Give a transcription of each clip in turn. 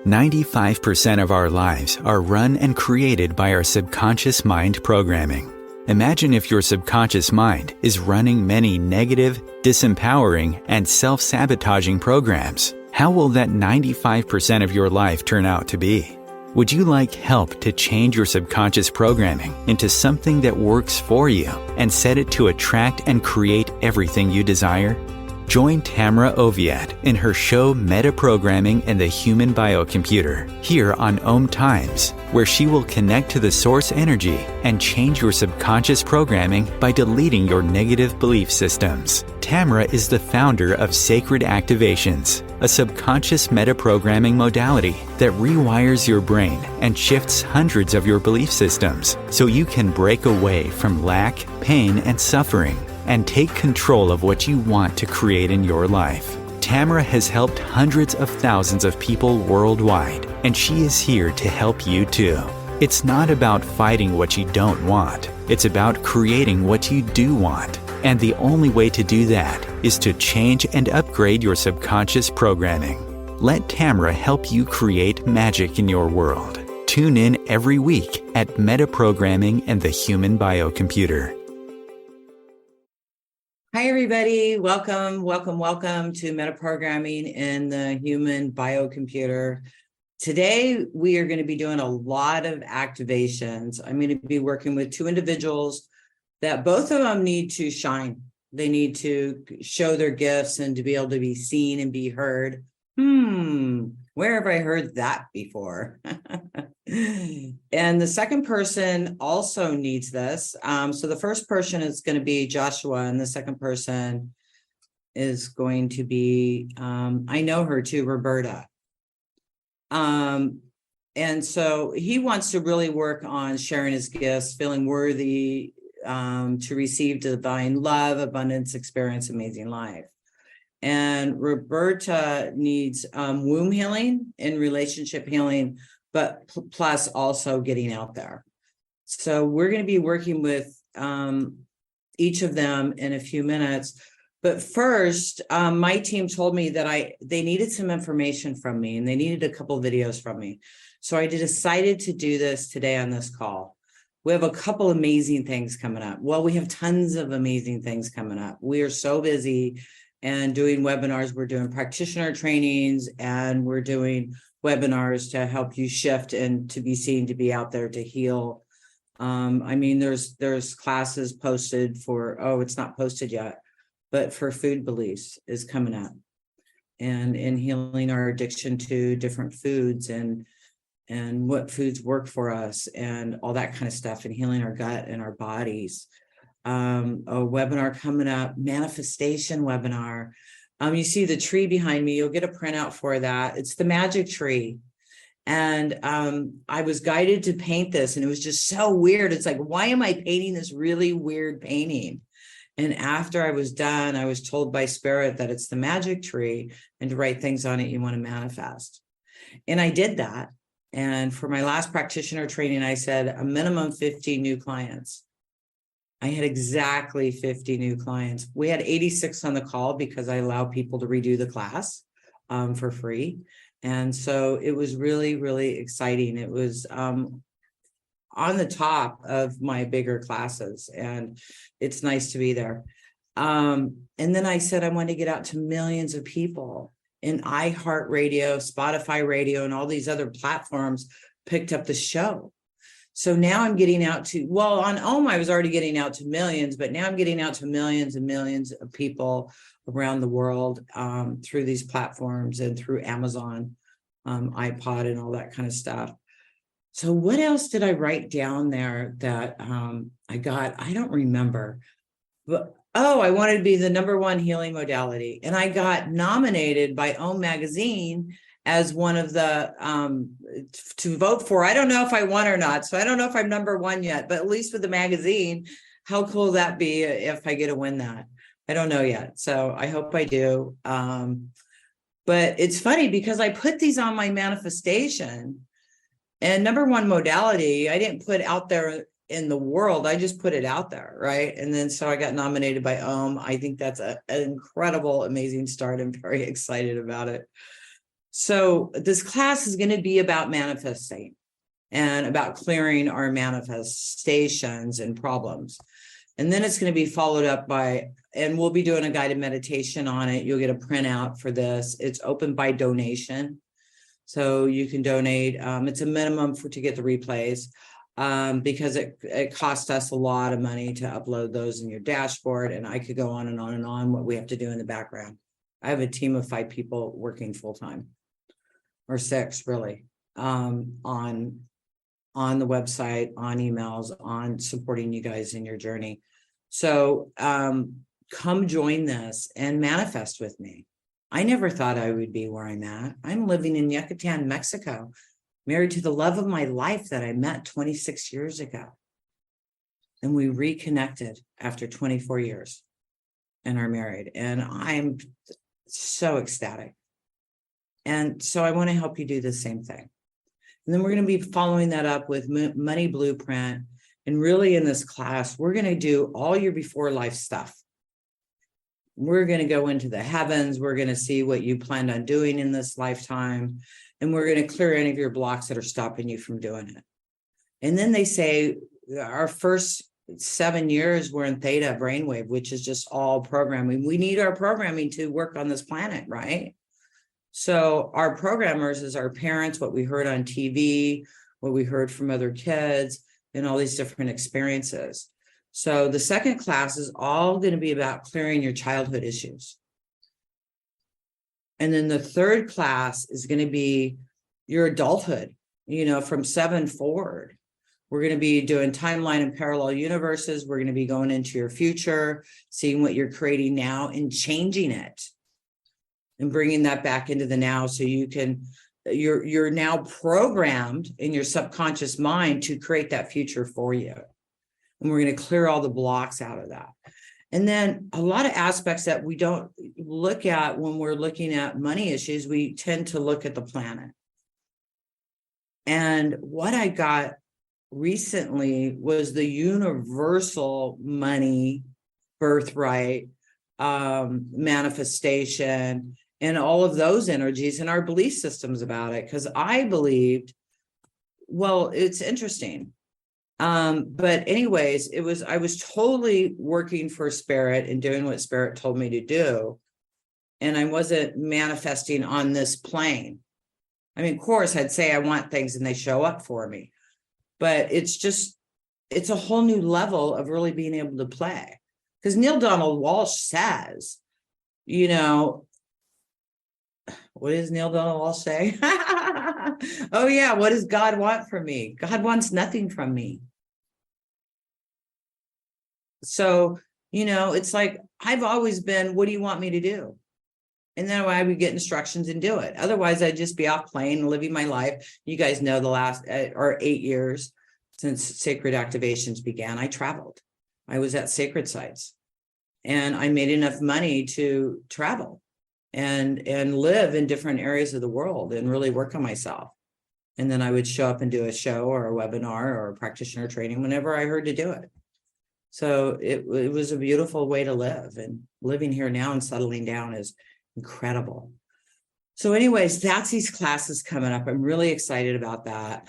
95% of our lives are run and created by our subconscious mind programming. Imagine if your subconscious mind is running many negative, disempowering, and self-sabotaging programs. How will that 95% of your life turn out to be? Would you like help to change your subconscious programming into something that works for you and set it to attract and create everything you desire? Join Tamra Oviatt in her show Metaprogramming and the Human Biocomputer here on OMTimes, where she will connect to the source energy and change your subconscious programming by deleting your negative belief systems. Tamra is the founder of Sacred Activations, a subconscious metaprogramming modality that rewires your brain and shifts hundreds of your belief systems so you can break away from lack, pain, and suffering and take control of what you want to create in your life. Tamra has helped hundreds of thousands of people worldwide, and she is here to help you too. It's not about fighting what you don't want. It's about creating what you do want. And the only way to do that is to change and upgrade your subconscious programming. Let Tamra help you create magic in your world. Tune in every week at Metaprogramming and the Human Biocomputer. Hi, everybody. Welcome to Metaprogramming in the Human Biocomputer. Today, we are going to be doing a lot of activations. I'm going to be working with two individuals that both of them need to shine. They need to show their gifts and to be able to be seen and be heard. Where have I heard that before? And the second person also needs this. So the first person is going to be Joshua, and the second person is going to be, I know her too, Roberta. And so he wants to really work on sharing his gifts, feeling worthy to receive divine love, abundance, experience, amazing life. And Roberta needs womb healing and relationship healing, but plus also getting out there. So we're going to be working with each of them in a few minutes. But first, my team told me that they needed some information from me, and they needed a couple videos from me. So I decided to do this today on this call. We have a couple amazing things coming up. Well, we have tons of amazing things coming up. We are so busy and doing webinars. We're doing practitioner trainings, and we're doing webinars to help you shift and to be seen, to be out there, to heal. I mean, there's classes posted for, it's not posted yet, but for food beliefs is coming up, and in healing our addiction to different foods and what foods work for us and all that kind of stuff, and healing our gut and our bodies. A webinar coming up, manifestation webinar. You see the tree behind me. You'll get a printout for that. It's the magic tree. And I was guided to paint this, and it was just so weird. It's like, why am I painting this really weird painting? And after I was done, I was told by Spirit that it's the magic tree, and to write things on it you want to manifest. And I did that. And for my last practitioner training, I said a minimum 50 new clients. I had exactly 50 new clients. We had 86 on the call because I allow people to redo the class for free. And so it was really, really exciting. It was on the top of my bigger classes, and it's nice to be there. And then I said I wanted to get out to millions of people. And iHeartRadio, Spotify Radio, and all these other platforms picked up the show. So now I'm getting out to, well, on I was already getting out to millions, but now I'm getting out to millions and millions of people around the world through these platforms and through Amazon, iPod, and all that kind of stuff. So what else did I write down there that I got? I don't remember. But I wanted to be the #1 healing modality. And I got nominated by OM Magazine as one of the, to vote for. I don't know if I won or not. So I don't know if I'm #1 yet, but at least with the magazine, how cool would that be if I get to win that? I don't know yet. So I hope I do. But it's funny because I put these on my manifestation, and #1 modality, I didn't put out there in the world. I just put it out there, right? And then so I got nominated by OM. I think that's an incredible, amazing start. I'm very excited about it. So this class is going to be about manifesting and about clearing our manifestations and problems. And then it's going to be followed up by, and we'll be doing a guided meditation on it. You'll get a printout for this. It's open by donation. So you can donate. It's a minimum to get the replays because it costs us a lot of money to upload those in your dashboard. And I could go on and on and on what we have to do in the background. I have a team of 5 people working full time, or 6 really, on the website, on emails, on supporting you guys in your journey. So come join this and manifest with me. I never thought I would be where I'm at. I'm living in Yucatan, Mexico, married to the love of my life that I met 26 years ago. And we reconnected after 24 years and are married. And I'm so ecstatic. And so I want to help you do the same thing. And then we're going to be following that up with Money Blueprint. And really in this class, we're going to do all your before life stuff. We're going to go into the heavens. We're going to see what you planned on doing in this lifetime. And we're going to clear any of your blocks that are stopping you from doing it. And then they say our first 7 years, we're in theta brainwave, which is just all programming. We need our programming to work on this planet, right? So our programmers is our parents, what we heard on TV, what we heard from other kids, and all these different experiences. So the second class is all going to be about clearing your childhood issues. And then the third class is going to be your adulthood, from 7 forward. We're going to be doing timeline and parallel universes. We're going to be going into your future, seeing what you're creating now and changing it and bringing that back into the now. So you're now programmed in your subconscious mind to create that future for you. And we're going to clear all the blocks out of that. And then a lot of aspects that we don't look at when we're looking at money issues, we tend to look at the planet. And what I got recently was the universal money, birthright, manifestation, and all of those energies and our belief systems about it. Because I believed, well, it's interesting. But anyways, I was totally working for spirit and doing what spirit told me to do. And I wasn't manifesting on this plane. I mean, of course, I'd say I want things and they show up for me, but it's a whole new level of really being able to play. Because Neil Donald Walsh says, what does Neil Donald Walsh say? Oh yeah, what does God want from me? God wants nothing from me. So, it's like, I've always been, what do you want me to do? And then I would get instructions and do it. Otherwise, I'd just be off playing, living my life. You guys know the last 8 years since Sacred Activations began, I traveled. I was at sacred sites and I made enough money to travel and live in different areas of the world and really work on myself. And then I would show up and do a show or a webinar or a practitioner training whenever I heard to do it. So it was a beautiful way to live, and living here now and settling down is incredible. So anyways, that's these classes coming up. I'm really excited about that.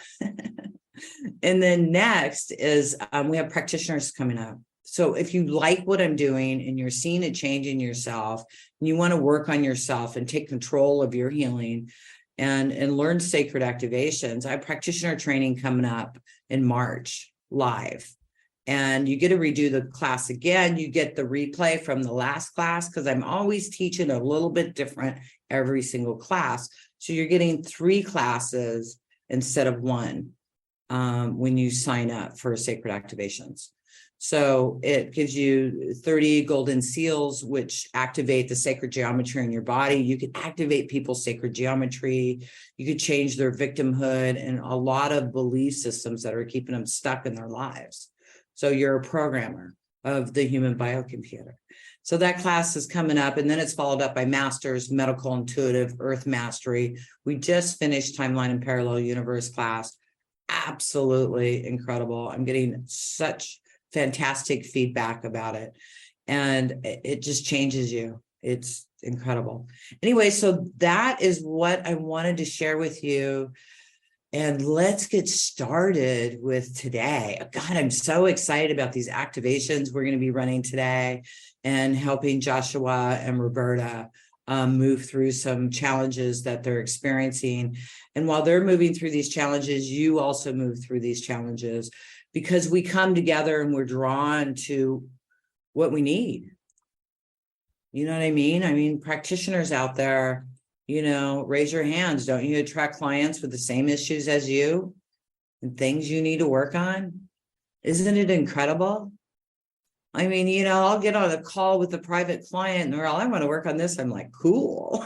And then next is we have practitioners coming up. So if you like what I'm doing and you're seeing a change in yourself and you want to work on yourself and take control of your healing and learn sacred activations, I have practitioner training coming up in March live. And you get to redo the class again. You get the replay from the last class because I'm always teaching a little bit different every single class. So you're getting 3 classes instead of 1 when you sign up for Sacred Activations. So it gives you 30 golden seals, which activate the sacred geometry in your body. You can activate people's sacred geometry. You could change their victimhood and a lot of belief systems that are keeping them stuck in their lives. So you're a programmer of the human biocomputer. So that class is coming up, and then it's followed up by Masters, Medical Intuitive, Earth Mastery. We just finished Timeline and Parallel Universe class. Absolutely incredible. I'm getting such fantastic feedback about it. And it just changes you. It's incredible. Anyway, so that is what I wanted to share with you. And let's get started with today. God, I'm so excited about these activations we're going to be running today and helping Joshua and Roberta move through some challenges that they're experiencing. And while they're moving through these challenges, you also move through these challenges because we come together and we're drawn to what we need. You know what I mean? I mean, practitioners out there, you know, raise your hands. Don't you attract clients with the same issues as you and things you need to work on? Isn't it incredible? I mean, you know, I'll get on a call with a private client and they're all, I want to work on this. I'm like, cool.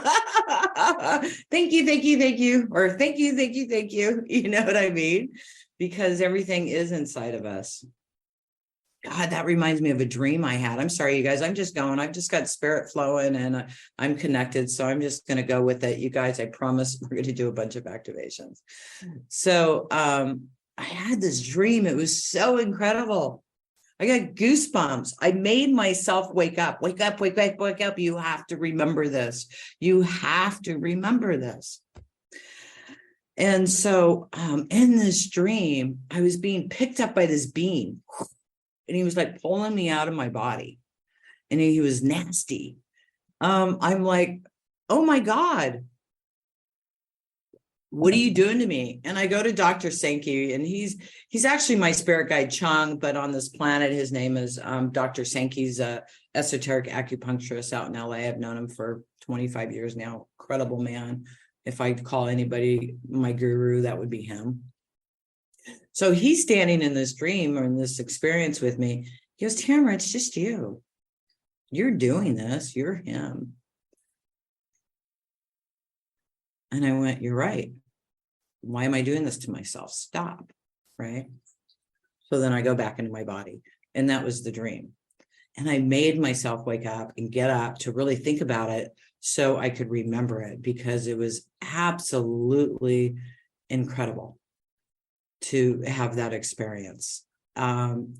Thank you, thank you, thank you. Or thank you, thank you, thank you. You know what I mean? Because everything is inside of us. God, that reminds me of a dream I had. I'm sorry, you guys. I'm just going. I've just got spirit flowing and I'm connected. So I'm just going to go with it. You guys, I promise we're going to do a bunch of activations. So I had this dream. It was so incredible. I got goosebumps. I made myself wake up. Wake up, wake up, wake up. You have to remember this. You have to remember this. And so in this dream, I was being picked up by this being. And he was like pulling me out of my body and he was nasty. I'm like, oh my God, what are you doing to me? And I go to Dr. Sankey and he's actually my spirit guide Chung, but on this planet, his name is Dr. Sankey's a esoteric acupuncturist out in LA. I've known him for 25 years now. Incredible man. If I call anybody my guru, that would be him. So he's standing in this dream or in this experience with me. He goes, Tamra, it's just you. You're doing this. You're him. And I went, you're right. Why am I doing this to myself? Stop. Right. So then I go back into my body. And that was the dream. And I made myself wake up and get up to really think about it so I could remember it because it was absolutely incredible to have that experience. And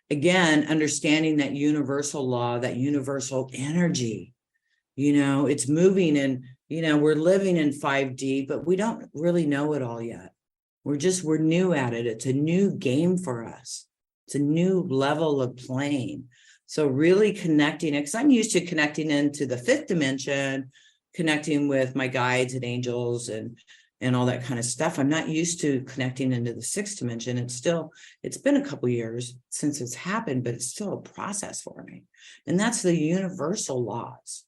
again, understanding that universal law, that universal energy, you know, it's moving and, you know, we're living in 5D, but we don't really know it all yet. We're new at it. It's a new game for us. It's a new level of playing. So really connecting, because I'm used to connecting into the 5th dimension, connecting with my guides and angels and all that kind of stuff. I'm not used to connecting into the 6th dimension. It's been a couple years since it's happened, but it's still a process for me. And that's the universal laws.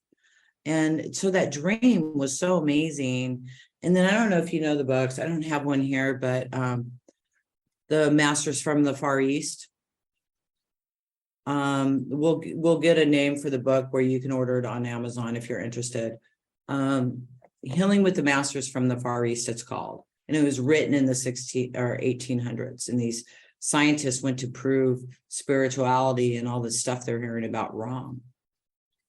And so that dream was so amazing. And then I don't know if you know the books. I don't have one here, but the Masters from the Far East. We'll get a name for the book where you can order it on Amazon if you're interested. Healing with the Masters from the Far East, it's called. And it was written in the 1800s. And these scientists went to prove spirituality and all the stuff they're hearing about wrong.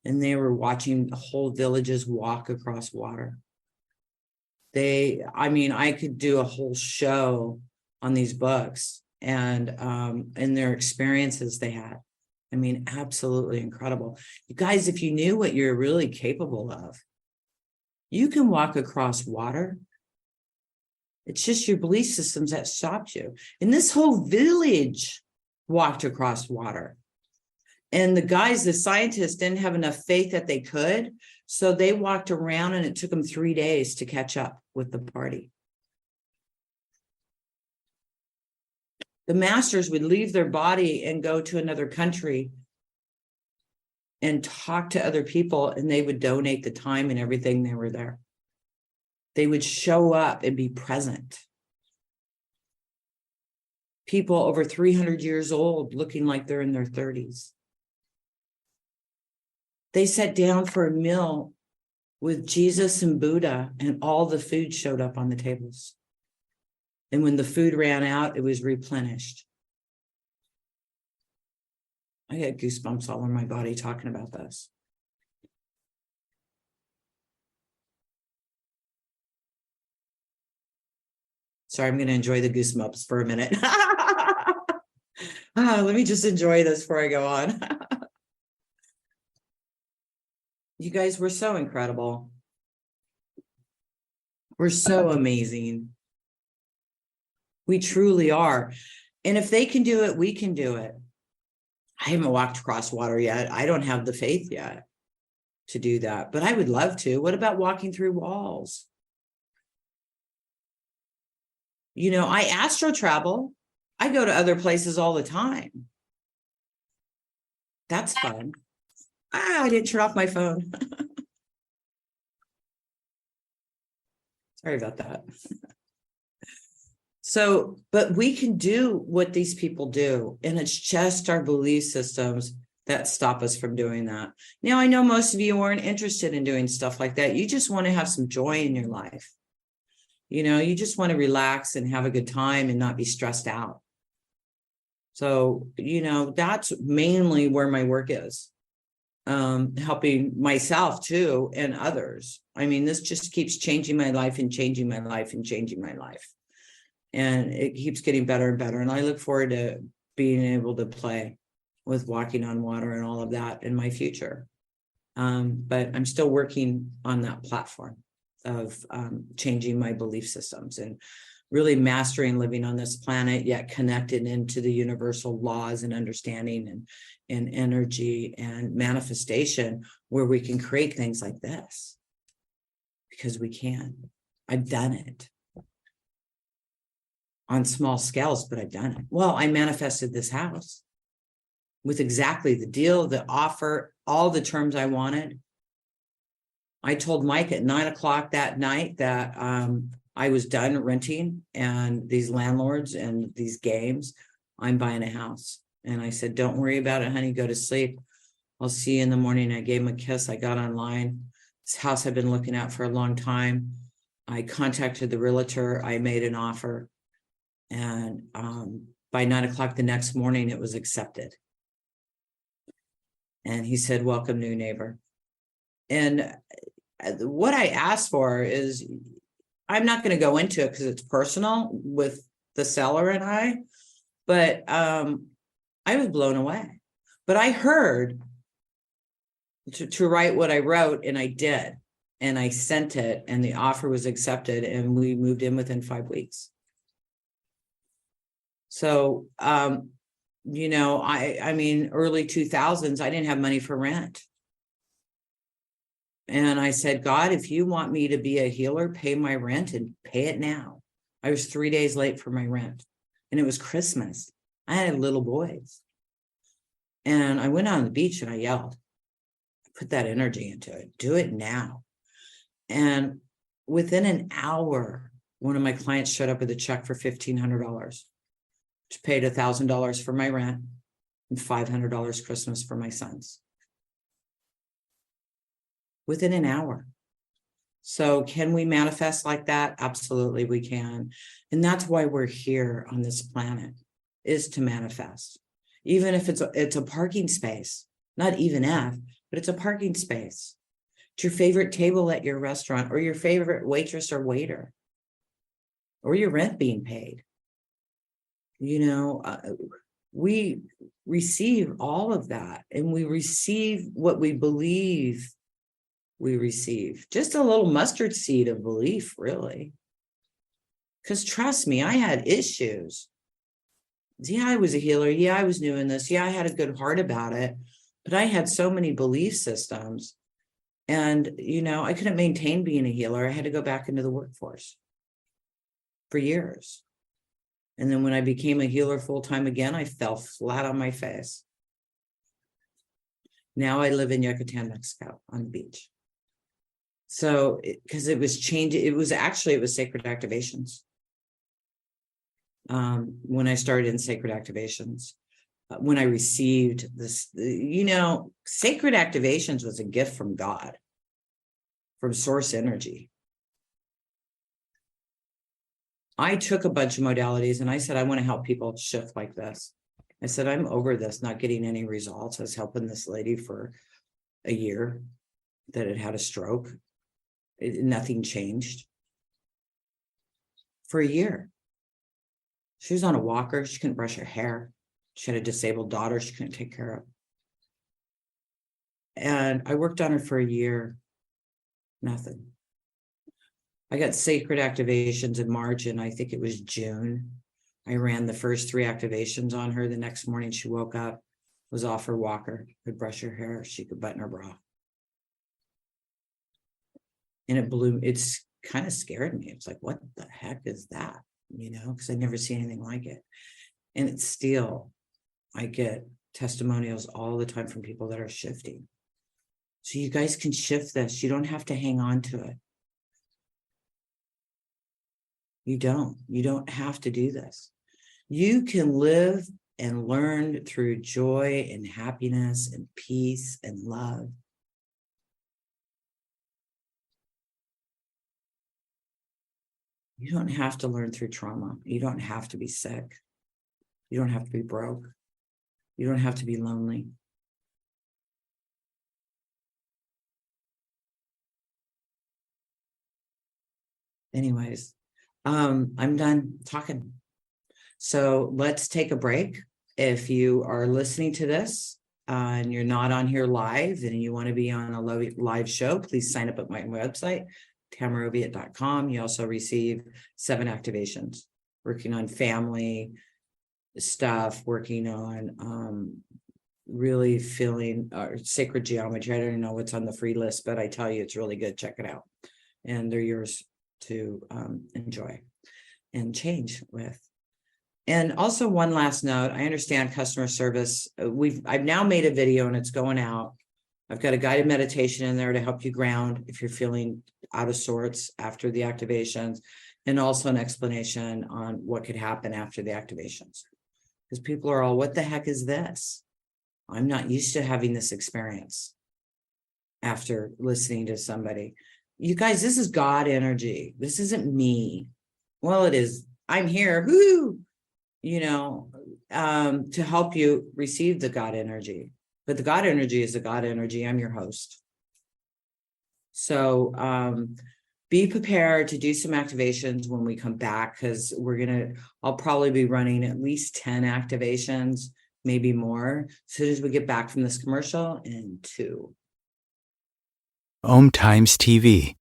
And they were watching whole villages walk across water. I could do a whole show on these books and their experiences they had. I mean, absolutely incredible. You guys, if you knew what you're really capable of, you can walk across water. It's just your belief systems that stopped you. And this whole village walked across water. And the scientists didn't have enough faith that they could. So they walked around and it took them 3 days to catch up with the party. The masters would leave their body and go to another country and talk to other people, and they would donate the time and everything. They were there. They would show up and be present. People over 300 years old looking like they're in their 30s. They sat down for a meal with Jesus and Buddha, and all the food showed up on the tables. And when the food ran out, it was replenished. I get goosebumps all over my body talking about this. Sorry, I'm going to enjoy the goosebumps for a minute. Let me just enjoy this before I go on. You guys were so incredible. We're so amazing. We truly are. And if they can do it, we can do it. I haven't walked across water yet. I don't have the faith yet to do that, but I would love to. What about walking through walls? You know, I astral travel. I go to other places all the time. That's fun. I didn't turn off my phone. Sorry about that. So, but we can do what these people do, and it's just our belief systems that stop us from doing that. Now, I know most of you aren't interested in doing stuff like that. You just want to have some joy in your life. You know, you just want to relax and have a good time and not be stressed out. So, you know, that's mainly where my work is, helping myself too and others. I mean, this just keeps changing my life and changing my life and changing my life. And it keeps getting better and better. And I look forward to being able to play with walking on water and all of that in my future. But I'm still working on that platform of changing my belief systems and really mastering living on this planet, yet connected into the universal laws and understanding and energy and manifestation, where we can create things like this. Because we can. I've done it on small scales, but I've done it. Well, I manifested this house with exactly the deal, the offer, all the terms I wanted. I told Mike at 9:00 that night that I was done renting and these landlords and these games. I'm buying a house. And I said, don't worry about it, honey. Go to sleep. I'll see you in the morning. I gave him a kiss. I got online. This house I've been looking at for a long time. I contacted the realtor. I made an offer. And by 9:00 the next morning, it was accepted. And he said, welcome, new neighbor. And what I asked for is, I'm not going to go into it because it's personal with the seller and I, but I was blown away. But I heard to write what I wrote, and I did. And I sent it, and the offer was accepted, and we moved in within 5 weeks. So, you know, I mean, early 2000s, I didn't have money for rent. And I said, God, if you want me to be a healer, pay my rent and pay it now. I was 3 days late for my rent, and it was Christmas. I had little boys. And I went out on the beach and I yelled, I put that energy into it. Do it now. And within an hour, one of my clients showed up with a check for $1,500, which paid $1,000 for my rent and $500 Christmas for my sons. Within an hour. So can we manifest like that? Absolutely, we can. And that's why we're here on this planet, is to manifest. Even if it's a parking space, not even if, but it's a parking space. It's your favorite table at your restaurant, or your favorite waitress or waiter, or your rent being paid. You know, we receive all of that, and we receive what we believe we receive. Just a little mustard seed of belief, really. Because trust me, I had issues. Yeah, I was a healer. Yeah, I was new in this. Yeah, I had a good heart about it. But I had so many belief systems. And, you know, I couldn't maintain being a healer. I had to go back into the workforce for years. And then when I became a healer full-time again, I fell flat on my face. Now I live in Yucatan, Mexico, on the beach. So, because it was changing, it was sacred activations. When I started in sacred activations, when I received this, you know, sacred activations was a gift from God, from source energy. I took a bunch of modalities and I said, I want to help people shift like this. I said, I'm over this, not getting any results. I was helping this lady for a year that had a stroke. Nothing changed for a year. She was on a walker. She couldn't brush her hair. She had a disabled daughter she couldn't take care of. And I worked on her for a year. Nothing. I got sacred activations in March, and I think it was June. I ran the first 3 activations on her. The next morning she woke up, was off her walker, could brush her hair, she could button her bra. And it blew, it's kind of scared me. It's like, what the heck is that? You know, because I'd never seen anything like it. And it's still, I get testimonials all the time from people that are shifting. So you guys can shift this. You don't have to hang on to it. You don't have to do this. You can live and learn through joy and happiness and peace and love. You don't have to learn through trauma. You don't have to be sick. You don't have to be broke. You don't have to be lonely. Anyways, I'm done talking. So let's take a break. If you are listening to this and you're not on here live and you want to be on a live show, please sign up at my website, tamraoviatt.com. You also receive 7 activations, working on family stuff, working on really feeling sacred geometry. I don't know what's on the free list, but I tell you, it's really good. Check it out. And they're yours to enjoy and change with. And also one last note, I understand customer service. I've now made a video and it's going out. I've got a guided meditation in there to help you ground if you're feeling out of sorts after the activations, and also an explanation on what could happen after the activations. Because people are all, what the heck is this? I'm not used to having this experience after listening to somebody. You guys, this is God energy. This isn't me. Well, it is. I'm here, whoo, you know, to help you receive the God energy. But the God energy is the God energy. I'm your host. So be prepared to do some activations when we come back, because I'll probably be running at least 10 activations, maybe more, as soon as we get back from this commercial in 2. OMTimes TV.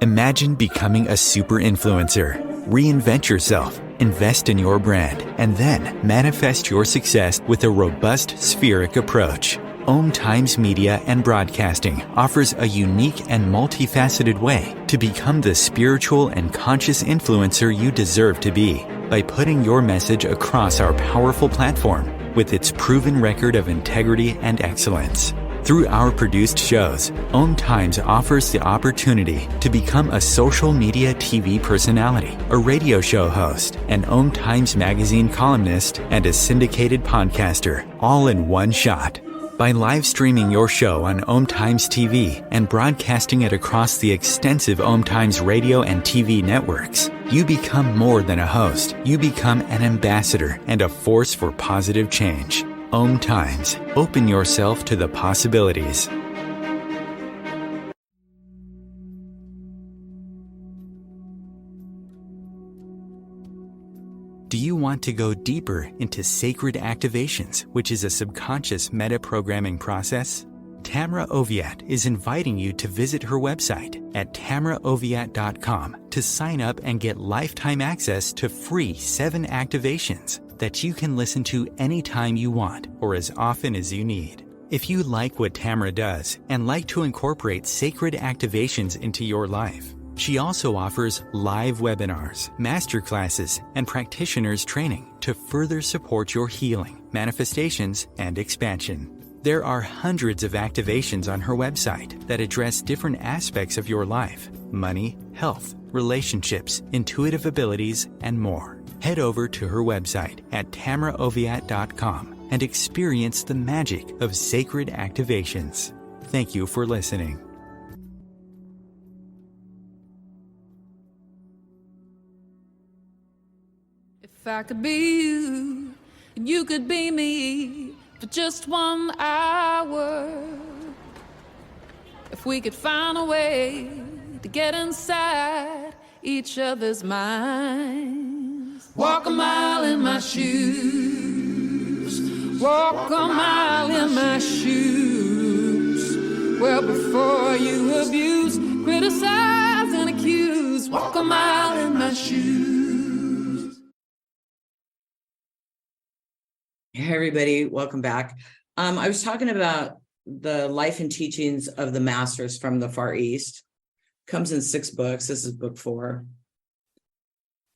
Imagine becoming a super influencer. Reinvent yourself, invest in your brand, and then manifest your success with a robust spheric approach. OMTimes Media and Broadcasting offers a unique and multifaceted way to become the spiritual and conscious influencer you deserve to be by putting your message across our powerful platform with its proven record of integrity and excellence. Through our produced shows, OMTimes offers the opportunity to become a social media TV personality, a radio show host, an OMTimes magazine columnist, and a syndicated podcaster, all in one shot. By live streaming your show on OMTimes TV and broadcasting it across the extensive OMTimes radio and TV networks, you become more than a host. You become an ambassador and a force for positive change. OMTimes. Open yourself to the possibilities. Do you want to go deeper into sacred activations, which is a subconscious meta-programming process? Tamra Oviatt is inviting you to visit her website at tamraoviatt.com to sign up and get lifetime access to free 7 activations that you can listen to anytime you want or as often as you need. If you like what Tamra does and like to incorporate sacred activations into your life, she also offers live webinars, masterclasses, and practitioners training to further support your healing, manifestations, and expansion. There are hundreds of activations on her website that address different aspects of your life: money, health, relationships, intuitive abilities, and more. Head over to her website at tamraoviatt.com and experience the magic of sacred activations. Thank you for listening. If I could be you, and you could be me for just 1 hour. If we could find a way to get inside each other's minds. Walk a mile in my shoes, Walk a mile in my shoes. Well, before you abuse, criticize, and accuse. Walk a mile in my shoes. Hey, everybody, welcome back. I was talking about the life and teachings of the masters from the Far East. Comes in 6 books. This is book 4.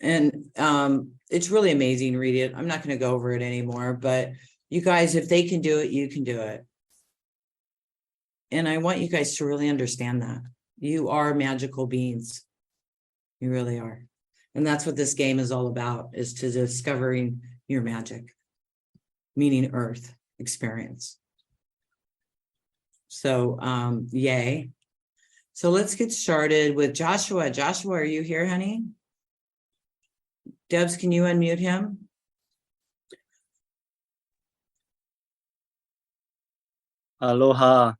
And it's really amazing. Read it. I'm not going to go over it anymore, but you guys, if they can do it, you can do it. And I want you guys to really understand that. You are magical beings. You really are. And that's what this game is all about, is to discovering your magic, meaning Earth experience. So, yay. So let's get started with Joshua. Joshua, are you here, honey? Debs, can you unmute him? Aloha.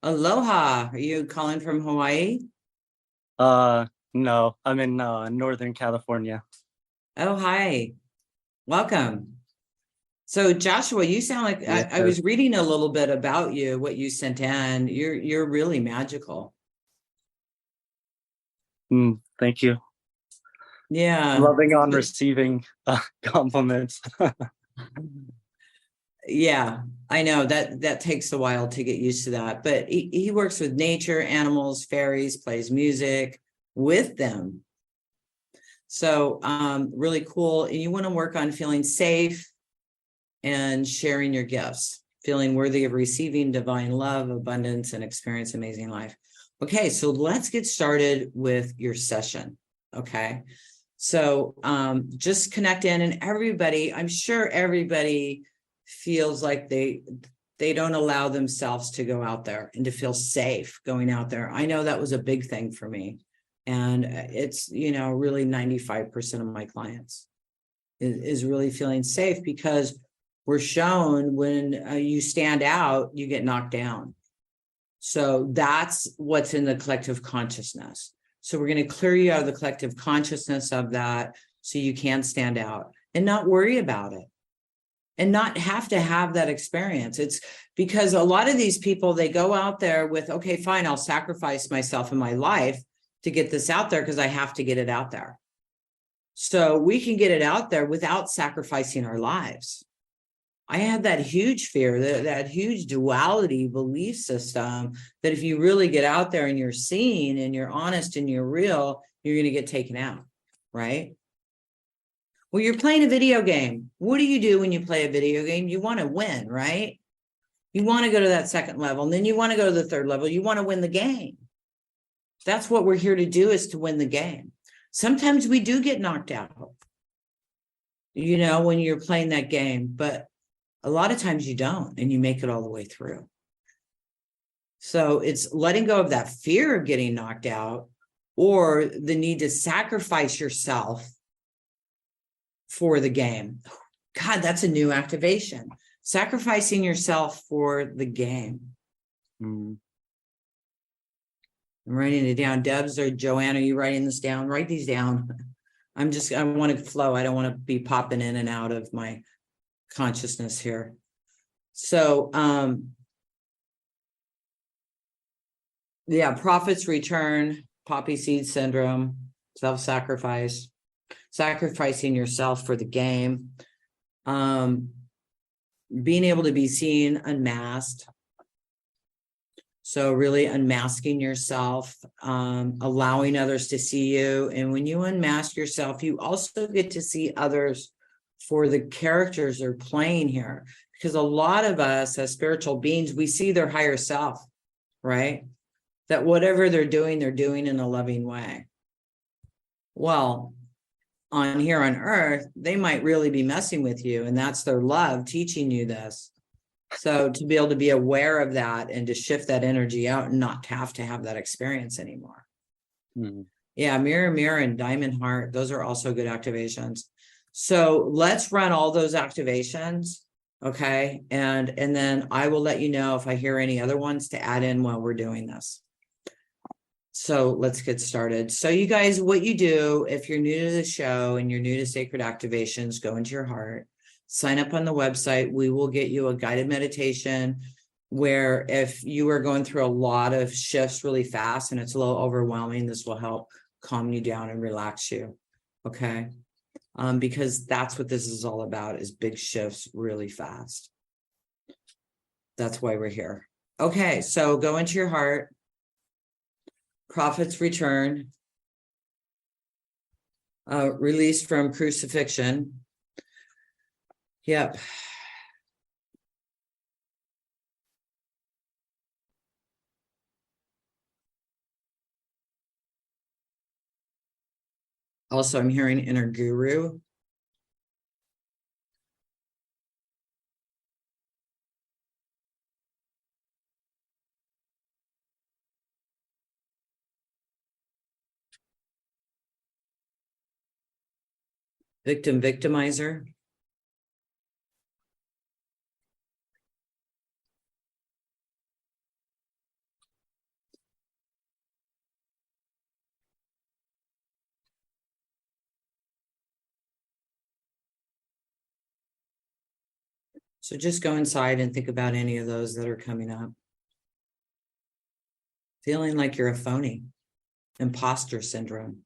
Aloha. Are you calling from Hawaii? No, I'm in Northern California. Oh, hi. Welcome. So Joshua, you sound like Yes, I was reading a little bit about you, what you sent in. You're really magical. Thank you. Yeah. Loving on receiving compliments. Yeah, I know that takes a while to get used to that, but he works with nature, animals, fairies, plays music with them. So really cool. And you want to work on feeling safe and sharing your gifts, feeling worthy of receiving divine love, abundance, and experience amazing life. Okay, so let's get started with your session. Okay, so just connect in, and everybody, I'm sure everybody feels like they don't allow themselves to go out there and to feel safe going out there. I know that was a big thing for me, and it's, you know, really 95% of my clients is really feeling safe, because we're shown when you stand out, you get knocked down. So that's what's in the collective consciousness. So we're going to clear you out of the collective consciousness of that, so you can stand out and not worry about it and not have to have that experience. It's because a lot of these people, they go out there with, okay, fine, I'll sacrifice myself in my life to get this out there because I have to get it out there. So we can get it out there without sacrificing our lives. I had that huge fear, that huge duality belief system, that if you really get out there and you're seen and you're honest and you're real, you're going to get taken out, right? Well, you're playing a video game. What do you do when you play a video game? You want to win, right? You want to go to that second level, and then you want to go to the third level. You want to win the game. That's what we're here to do, is to win the game. Sometimes we do get knocked out, you know, when you're playing that game, but a lot of times you don't, and you make it all the way through. So it's letting go of that fear of getting knocked out, or the need to sacrifice yourself for the game. God, that's a new activation. Sacrificing yourself for the game. I'm writing it down. Debs or Joanne, are you writing this down? Write these down. I want to flow. I don't want to be popping in and out of my consciousness here. So, yeah, prophet's return, poppy seed syndrome, self-sacrifice, sacrificing yourself for the game, being able to be seen unmasked. So really unmasking yourself, allowing others to see you. And when you unmask yourself, you also get to see others for the characters they're playing here. Because a lot of us as spiritual beings, we see their higher self, right? That whatever they're doing in a loving way. Well, on here on earth, they might really be messing with you, and that's their love teaching you this. So to be able to be aware of that and to shift that energy out and not have to have that experience anymore. Yeah, mirror, mirror, and diamond heart, those are also good activations. So let's run all those activations, okay? And then I will let you know if I hear any other ones to add in while we're doing this. So let's get started. So you guys, what you do, if you're new to the show and you're new to Sacred Activations, go into your heart, sign up on the website. We will get you a guided meditation where if you are going through a lot of shifts really fast and it's a little overwhelming, this will help calm you down and relax you. Okay. Because that's what this is all about, is big shifts really fast. That's why we're here. Okay. So go into your heart. Prophet's return. Released from crucifixion. Yep. Also, I'm hearing inner guru. Victimizer. So just go inside and think about any of those that are coming up. Feeling like you're a phony. Imposter syndrome.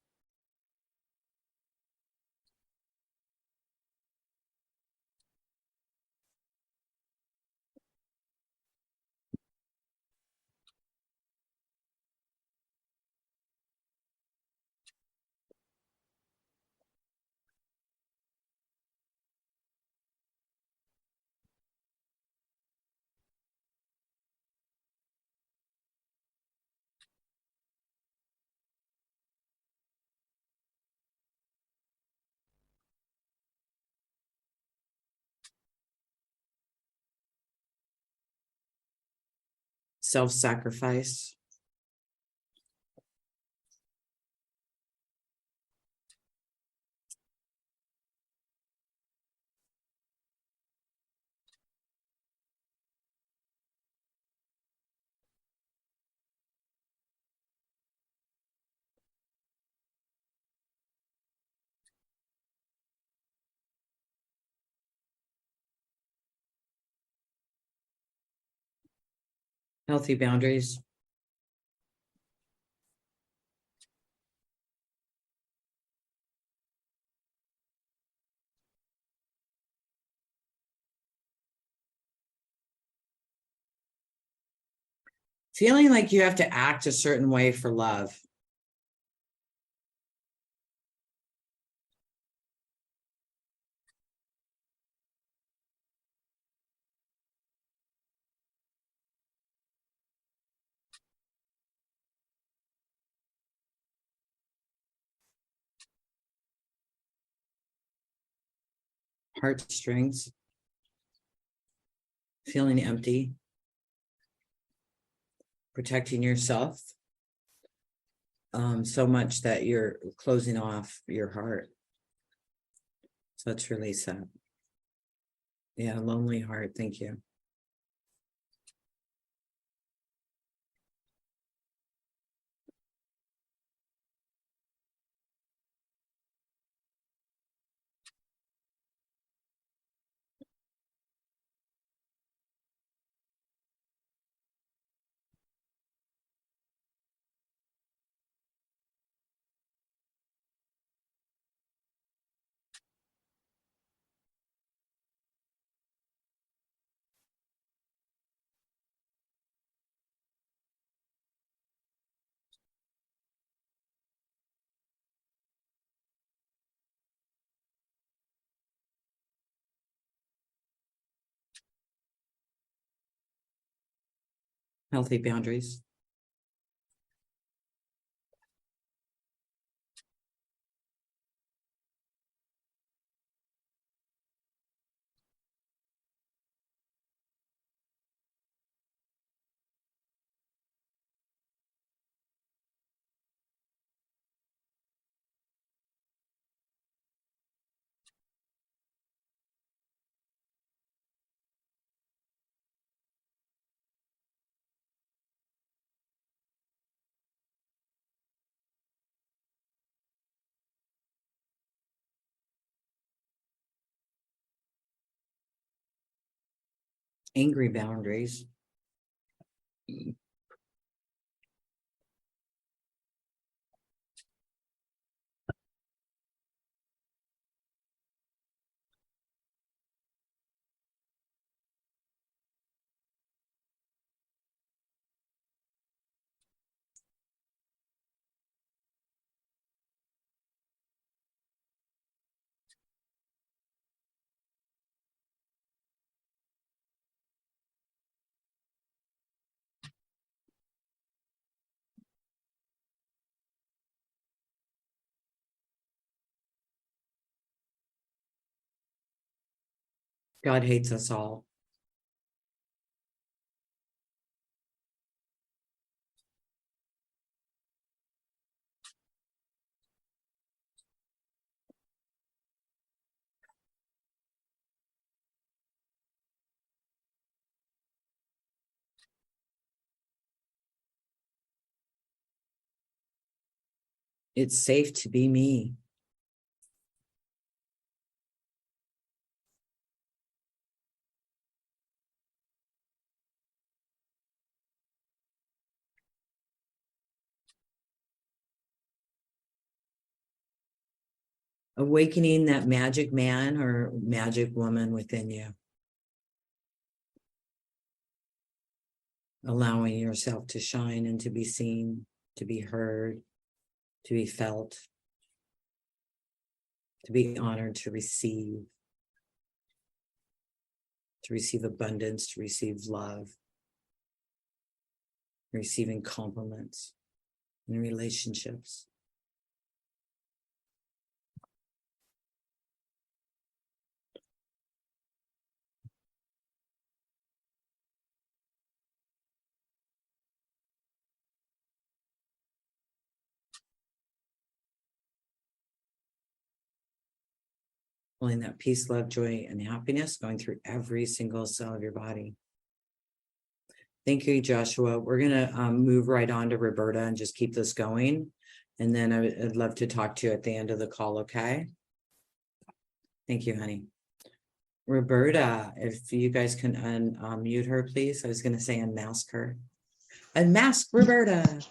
Self-sacrifice. Healthy boundaries. Feeling like you have to act a certain way for love. Heartstrings. Feeling empty. Protecting yourself. So much that you're closing off your heart. So let's release that. Yeah, lonely heart. Thank you. Healthy boundaries. angry boundaries. God hates us all. It's safe to be me. Awakening that magic man or magic woman within you. Allowing yourself to shine and to be seen, to be heard, to be felt, to be honored, to receive abundance, to receive love, receiving compliments in relationships. Feeling that peace, love, joy, and happiness going through every single cell of your body. Thank you, Joshua. We're going to move right on to Roberta and just keep this going. And then I'd love to talk to you at the end of the call, okay? Thank you, honey. Roberta, if you guys can unmute her, please. I was going to say unmask her. Unmask Roberta.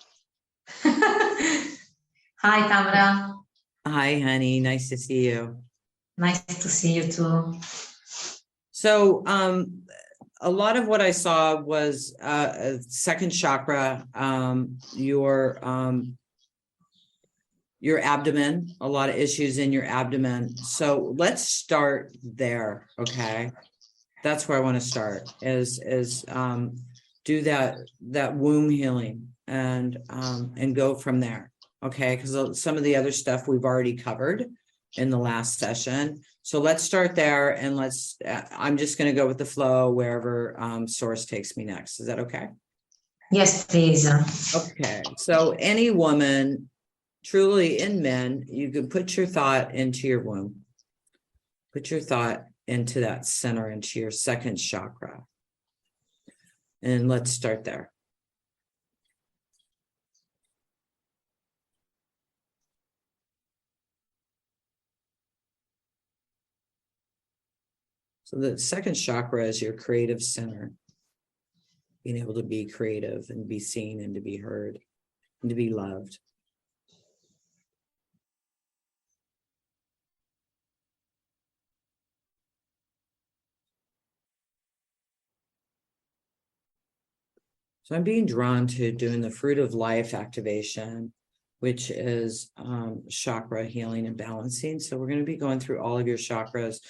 Hi, Tamra. Hi, honey. Nice to see you. Nice to see you too. So, a lot of what I saw was second chakra, your abdomen, a lot of issues in your abdomen. So let's start there, okay? That's where I want to start is do that womb healing and go from there, okay? Because some of the other stuff we've already covered in the last session. So let's start there and I'm just going to go with the flow wherever source takes me next. Is that okay? Yes, please. Okay. So any woman, truly in men, you can put your thought into your womb. Put your thought into that center, into your second chakra. And let's start there. So the second chakra is your creative center, being able to be creative and be seen and to be heard and to be loved. So I'm being drawn to doing the fruit of life activation, which is chakra healing and balancing. So we're going to be going through all of your chakras.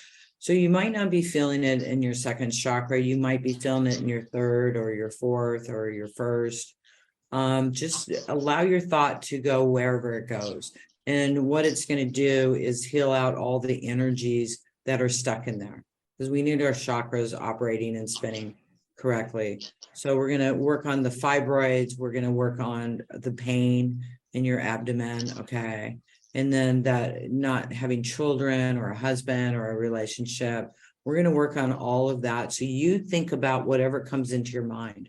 So you might not be feeling it in your second chakra. You might be feeling it in your third or your fourth or your first. Just allow your thought to go wherever it goes. And what it's going to do is heal out all the energies that are stuck in there, because we need our chakras operating and spinning correctly. So we're going to work on the fibroids. We're going to work on the pain in your abdomen. Okay. And then that not having children or a husband or a relationship, we're going to work on all of that. So you think about whatever comes into your mind.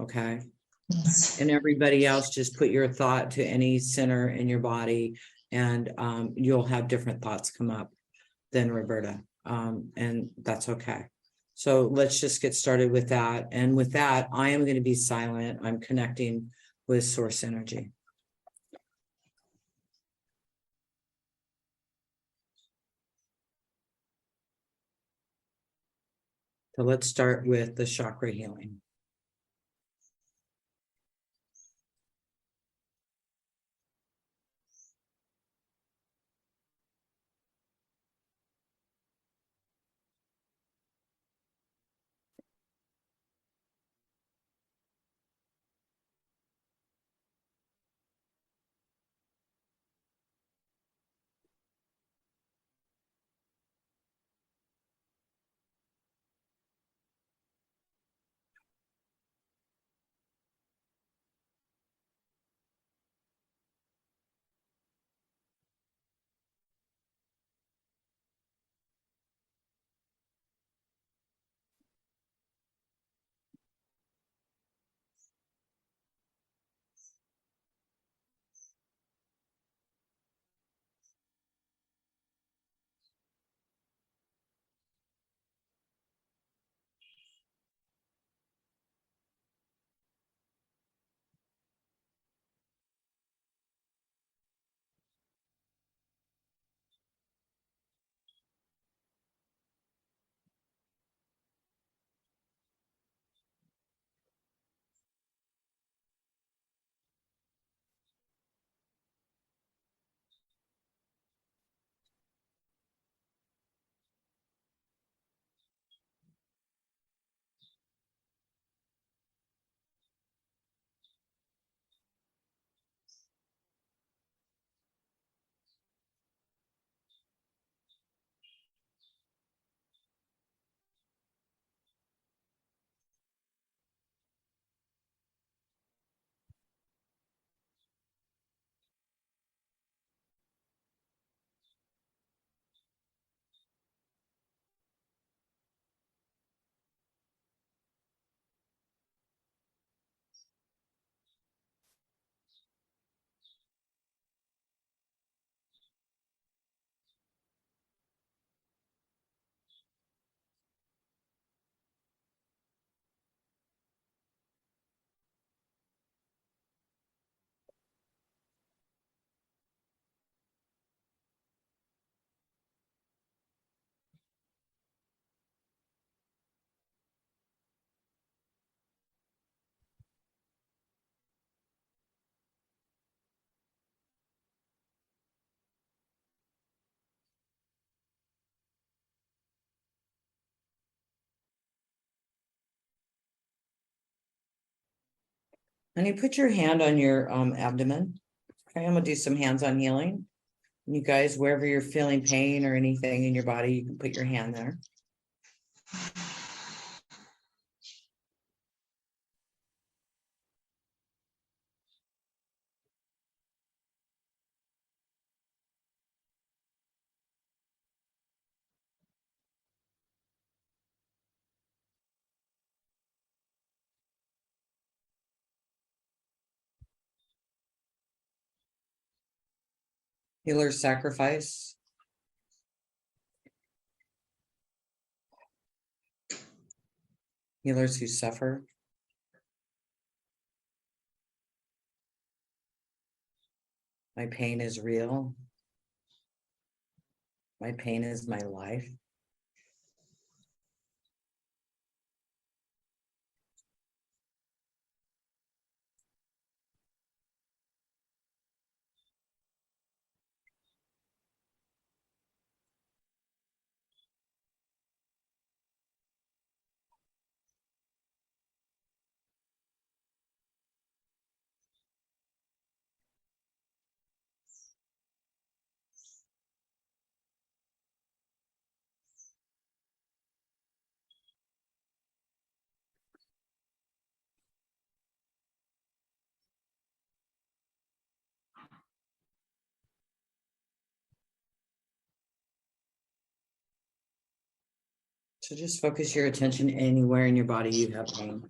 Okay. Yes. And everybody else, just put your thought to any center in your body and you'll have different thoughts come up than Roberta. And that's okay. So let's just get started with that. And with that, I am going to be silent. I'm connecting with source energy. So let's start with the chakra healing. And you put your hand on your abdomen. Okay, I'm gonna do some hands-on healing. You guys, wherever you're feeling pain or anything in your body, you can put your hand there. Healer sacrifice. Healers who suffer. My pain is real. My pain is my life. So just focus your attention anywhere in your body you have pain.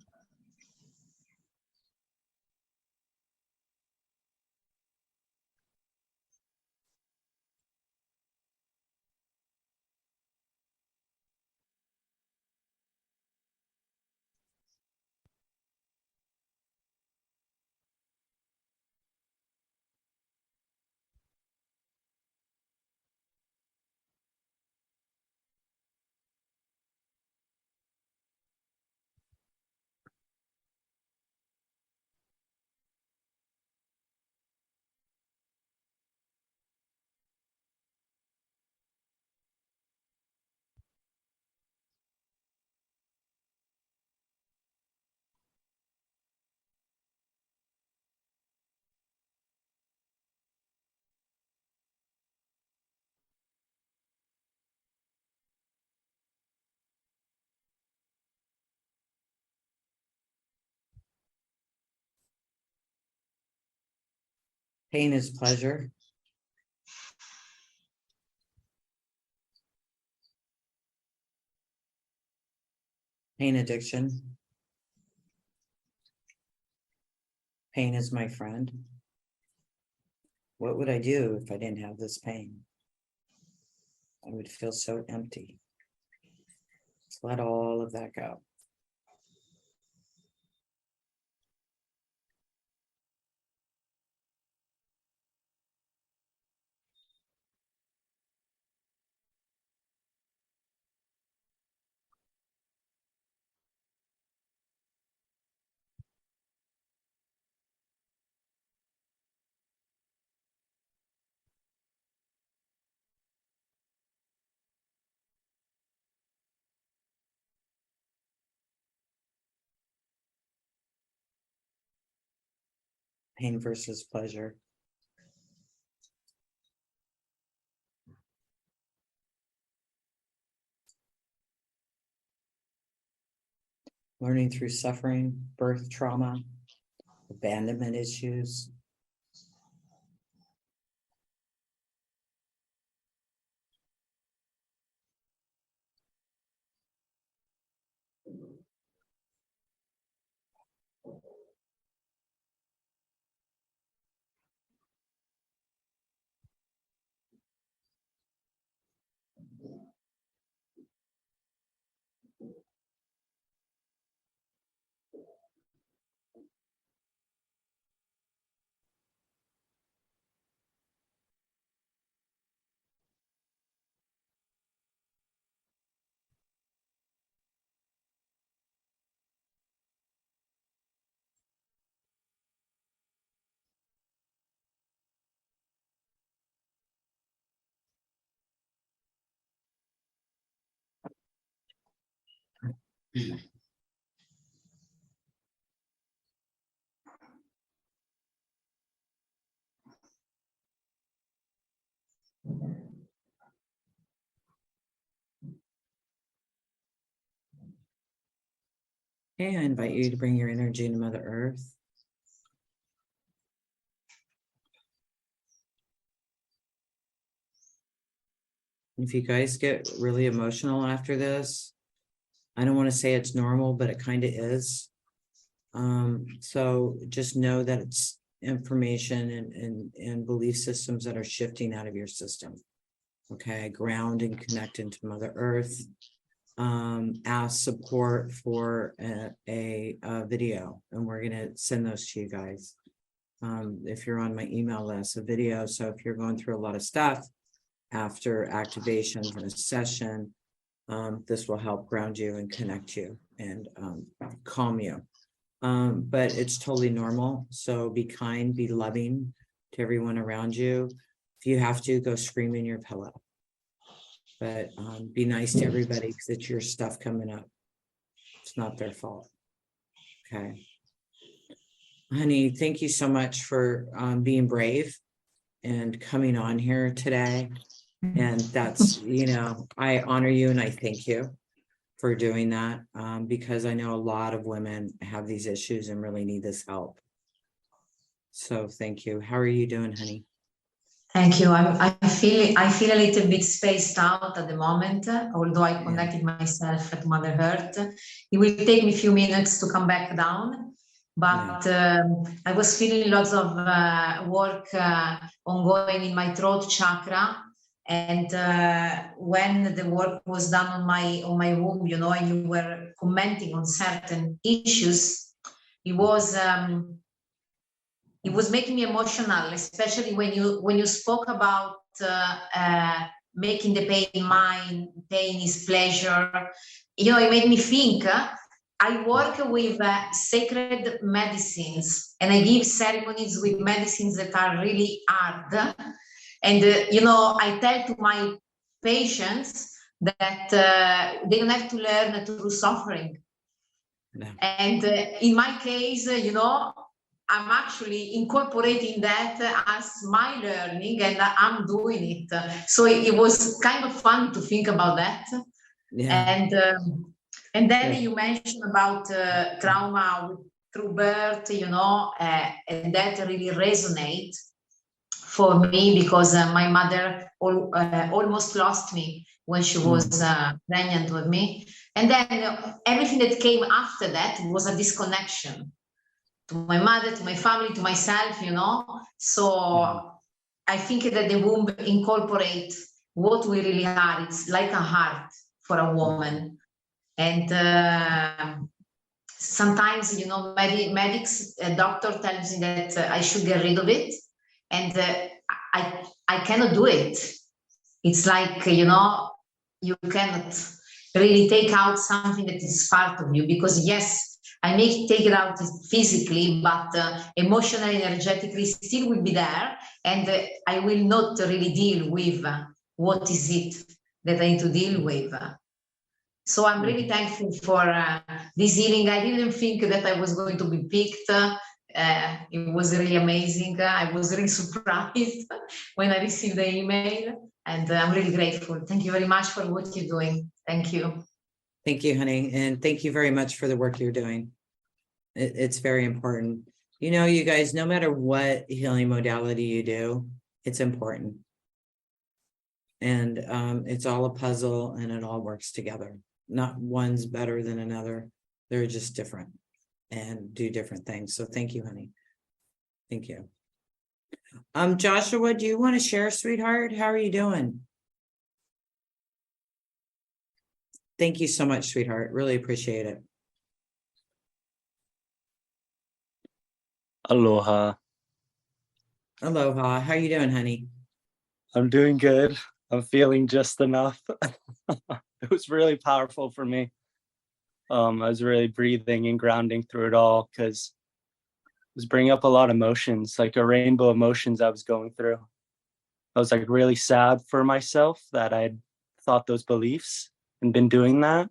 Pain is pleasure. Pain addiction. Pain is my friend. What would I do if I didn't have this pain? I would feel so empty. Let's let all of that go. Pain versus pleasure. Learning through suffering, birth trauma, abandonment issues. Okay, I invite you to bring your energy to Mother Earth. If you guys get really emotional after this, I don't want to say it's normal, but it kind of is. So just know that it's information and belief systems that are shifting out of your system. Okay, ground and connect into Mother Earth. Ask support for a video, and we're going to send those to you guys. If you're on my email list, a video. So if you're going through a lot of stuff after activations in a session, this will help ground you and connect you and calm you. But it's totally normal. So be kind, be loving to everyone around you. If you have to, go scream in your pillow. But be nice to everybody because it's your stuff coming up. It's not their fault. Okay. Honey, thank you so much for being brave and coming on here today. And that's, you know, I honor you and I thank you for doing that because I know a lot of women have these issues and really need this help. So thank you. How are you doing, honey? Thank you. I feel a little bit spaced out at the moment, although I connected myself to Mother Earth. It will take me a few minutes to come back down, but I was feeling lots of work ongoing in my throat chakra. And when the work was done on my womb, you know, and you were commenting on certain issues, it was making me emotional, especially when you spoke about making the pain mine, pain is pleasure. You know, it made me think. I work with sacred medicines, and I give ceremonies with medicines that are really hard. And you know, I tell to my patients that they don't have to learn through suffering. No. And in my case, you know, I'm actually incorporating that as my learning, and I'm doing it. So it was kind of fun to think about that. Yeah. And then you mentioned about trauma through birth, you know, and that really resonates. for me because my mother almost lost me when she was pregnant with me. And then everything that came after that was a disconnection to my mother, to my family, to myself, you know. So I think that the womb incorporates what we really are. It's like a heart for a woman. And sometimes, you know, medics, a doctor tells me that I should get rid of it. And I cannot do it. It's like, you know, you cannot really take out something that is part of you, because yes, I may take it out physically, but emotionally, energetically still will be there. And I will not really deal with what is it that I need to deal with. So I'm really thankful for this healing. I didn't think that I was going to be picked. It was really amazing. I was really surprised when I received the email, and I'm really grateful. Thank you very much for what you're doing. Thank you. Thank you, honey. And thank you very much for the work you're doing. It's very important. You know, you guys, no matter what healing modality you do, it's important. And it's all a puzzle, and it all works together. Not one's better than another. They're just different and do different things. So thank you, honey. Thank you. Joshua, do you want to share, sweetheart? How are you doing? Thank you so much, sweetheart. Really appreciate it. Aloha. Aloha. How are you doing, honey? I'm doing good. I'm feeling just enough. It was really powerful for me. I was really breathing and grounding through it all because it was bringing up a lot of emotions, like a rainbow of emotions I was going through. I was like really sad for myself that I'd thought those beliefs and been doing that.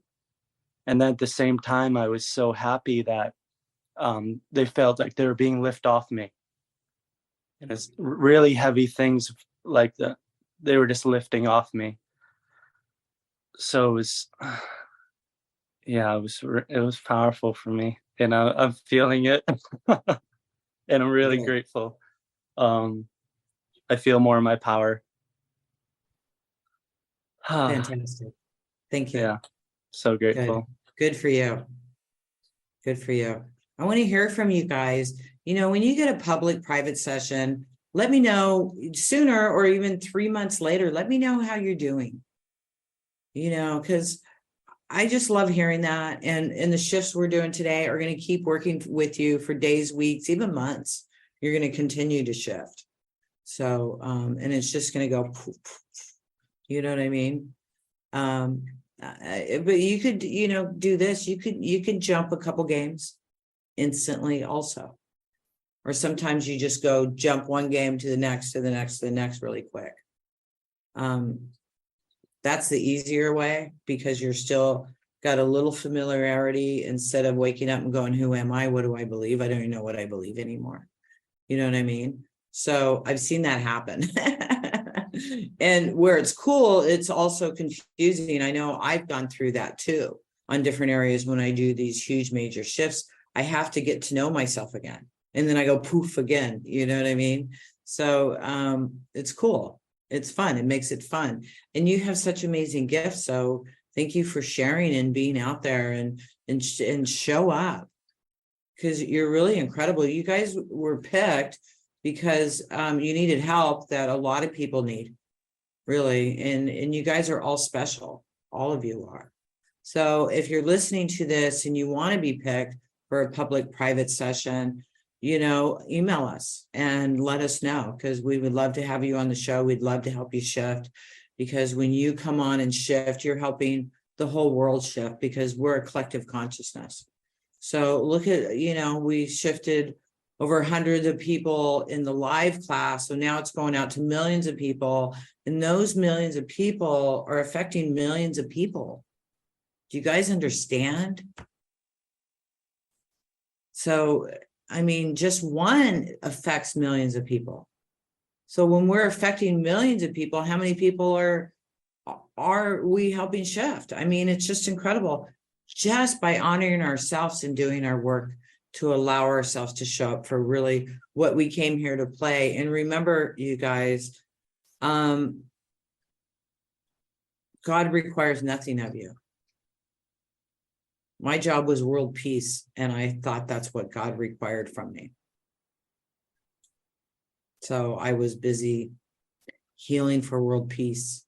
And then at the same time, I was so happy that they felt like they were being lifted off me. And it's really heavy things like that. They were just lifting off me. So it was, yeah, it was powerful for me, and I'm feeling it, and I'm really grateful. I feel more in my power. Fantastic. Thank you. Yeah, so grateful. Good for you. Good for you. I want to hear from you guys. You know, when you get a public private session, let me know sooner, or even 3 months later, let me know how you're doing. You know, because I just love hearing that. And the shifts we're doing today are going to keep working with you for days, weeks, even months. You're going to continue to shift. So, and it's just going to go, poof, poof, you know what I mean? But you could, you know, do this. You could jump a couple games instantly also. Or sometimes you just go jump one game to the next, to the next, to the next really quick. That's the easier way, because you're still got a little familiarity instead of waking up and going, who am I? What do I believe? I don't even know what I believe anymore. You know what I mean? So I've seen that happen. And where it's cool, it's also confusing. I know I've gone through that too on different areas. When I do these huge major shifts, I have to get to know myself again. And then I go poof again. You know what I mean? So it's cool. It's fun. It makes it fun. And you have such amazing gifts. So thank you for sharing and being out there and show up, because you're really incredible. You guys were picked because you needed help that a lot of people need, really. And you guys are all special. All of you are. So if you're listening to this and you want to be picked for a public private session, you know, email us and let us know, because we would love to have you on the show. We'd love to help you shift, because when you come on and shift, you're helping the whole world shift, because we're a collective consciousness. So look at, you know, we shifted over hundreds of people in the live class. So now it's going out to millions of people, and those millions of people are affecting millions of people. Do you guys understand? So I mean, just one affects millions of people. So when we're affecting millions of people, how many people are we helping shift? I mean, it's just incredible, just by honoring ourselves and doing our work to allow ourselves to show up for really what we came here to play. And remember, you guys, God requires nothing of you. My job was world peace, and I thought that's what God required from me. So I was busy healing for world peace,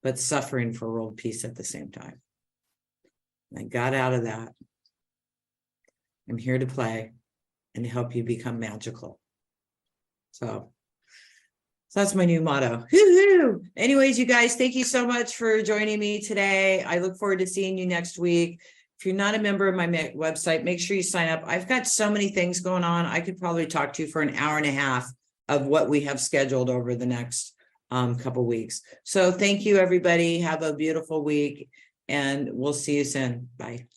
but suffering for world peace at the same time. I got out of that. I'm here to play and to help you become magical. So that's my new motto. Woo-hoo! Anyways, you guys, thank you so much for joining me today. I look forward to seeing you next week. If you're not a member of my website, make sure you sign up. I've got so many things going on. I could probably talk to you for an hour and a half of what we have scheduled over the next couple weeks. So thank you, everybody. Have a beautiful week, and we'll see you soon. Bye.